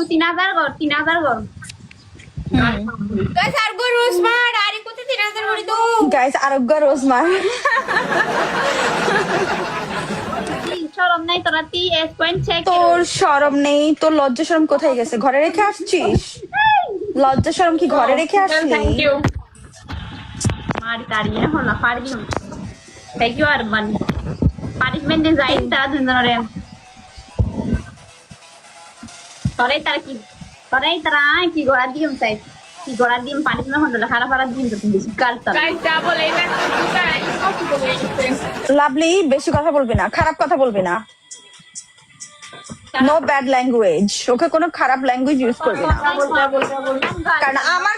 tuh 3,000 gor. Guys, Argo Rosmar, hari ko 3,000 bari to. Guys, Argo Rosmar. সরম নাই তোরা T S point check তোর শরম নেই, তোর লজ্জা শরম কোথায় গেছে? ঘরে রেখে আসছিস? লজ্জা শরম কি ঘরে রেখে আসলি? Thank you. মারি তাড়িয়ে হলো পারি দিন থ্যাংক ইউ আরমান পানিশমেন্ট দিন যাই তারা দুজনের তোরে তার কি তোরে তারা কি গোড়া দিম চাই কি গোড়া দিম পানিশমেন্ট হলো খারাপ খারাপ দিন তো বেশি কাল তো Guys, double aim and lovely, বেশি কথা বলবি না, খারাপ কথা বলবি না। নো ব্যাড ল্যাঙ্গুয়েজ, ওকে কোনো খারাপ ল্যাঙ্গুয়েজ ইউজ করবি না, কারণ আমার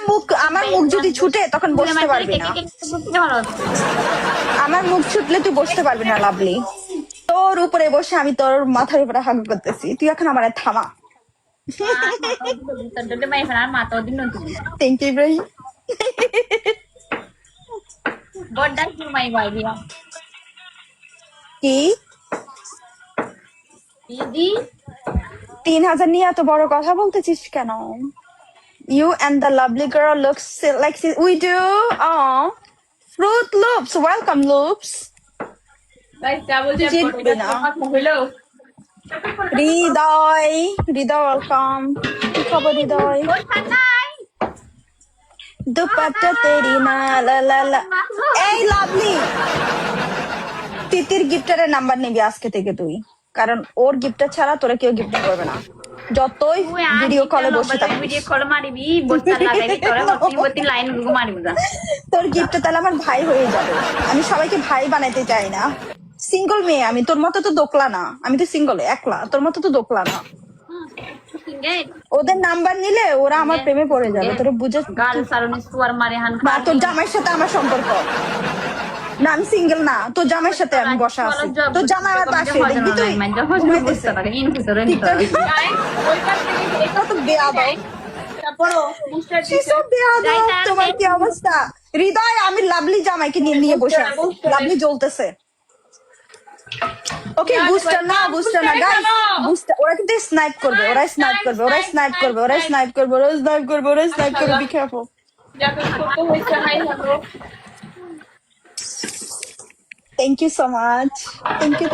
মুখ যদি ছুটে তখন বসতে পারবি না। আমার মুখ ছুটলে তুই বসতে পারবি না লাভলি। তোর উপরে বসে আমি তোর মাথার উপরে হাগ করতেছি, তুই এখন আমার থামা। মাতো দিন তুমি thank you Ibrahim. God does you my idea. কি দিদি 3,000 নিয়ে এত বড় কথা বলতেছিস কেন? You and the lovely girl looks like we do. Oh, Fruit Loops, welcome Loops. guys, double Did you jump. Hello. Hridoy welcome. কি খবর হৃদয়? কোথা নাই দুপাট্টা তেরি না লা লা লা। এই লাভলি, তিতির গিফটারের নাম্বার নিবি আজকে থেকে তুই, কারণ ওর গিফটার ছাড়া তোরা কেউ গিফট করবে না। যতই ভিডিও কলে বসে থাকবি, ভিডিও কল মারিবি বস্তা লাগাইবি তোরে প্রতি লাইন গুলো মারিবি না তোর গিফটটা তাহলে আমার ভাই হয়ে যাবে। আমি সবাইকে ভাই বানাইতে চাই না। সিঙ্গল মেয়ে আমি, তোর মতো তো দোকলা না। আমি তো সিঙ্গল একলা, তোর মতো তো দোকলা না। ওদের নাম্বার নিলে ওরা আমার প্রেমে পড়ে যাবে, তোর বুঝে গাল সারনি সুয়ার মারে হান না। তোর জামাইয়ের সাথে আমার সম্পর্ক না, আমি সিঙ্গেল না, তোর জামাইয়ের সাথে আমি বসা আছি। তোর জামাই আমার পাশে, দেখবি তুই ঘুমাইতেছে। Guys, ওইটার থেকে এটা তো বেয়াদব। তারপরও বুস্টার She's so বেয়াদব। তোমার কি অবস্থা? হৃদয়, আমি লাভলি জামাইকে নিয়ে বসে আছি, লাভলি জ্বলতেছে। ওকে, বুস্টার না গাইস, বুস্টার। ওরা কিন্তু স্নাইপ করবে, ওরা স্নাইপ করবে। Be careful. যাকে করতে হইছে hi hello. Thank you so much. Thank you.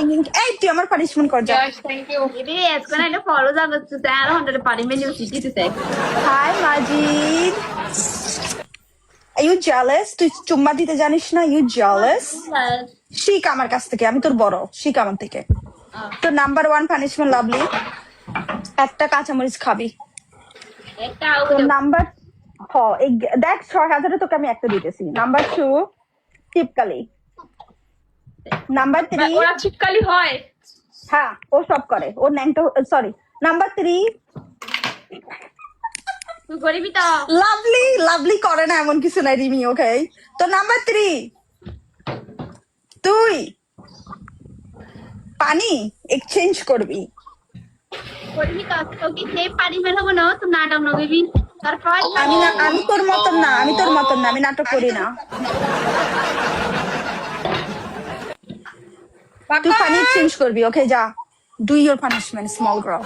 এই তুই আমার পানিশমেন্ট কর যা। Guys, thank you. ఇది వేసుకుని ఫాలో జాగొచ్చు సార్ 100 పడి మీద city sir hi Majid, are you jealous? তুই চুম্মা দিতে জানিস না? You jealous? শিখ আমার কাছ থেকে, আমি তোর বড়, শিখ আমার থেকে। তোর নাম্বার 1 পানিশমেন্ট লাভলি, একটা কাঁচামরিচ খাবি। এটা তোর নাম্বার দেখ 6,000 তোকে আমি একটা দিতেছি। নাম্বার 2 টিপকালি। নাম্বার 3 ওরা চিপকালি হয়। হ্যাঁ, ও সব করে, ও ন্যাংটো। সরি, নাম্বার 3 তুই করবি তো লাভলি করে না, এমন কিছু নাই রিমি। ওকে, তো নাম্বার 3 তুই পানি এক্সচেঞ্জ করবি। করবি তো তোকে সেই পারি মেল হবো না তুই নাটক নগবি তারপর আমি তোর মতন না, আমি নাটক করি না। তুই পানি এক্সচেঞ্জ করবি। ওকে, যা, do your punishment small girl.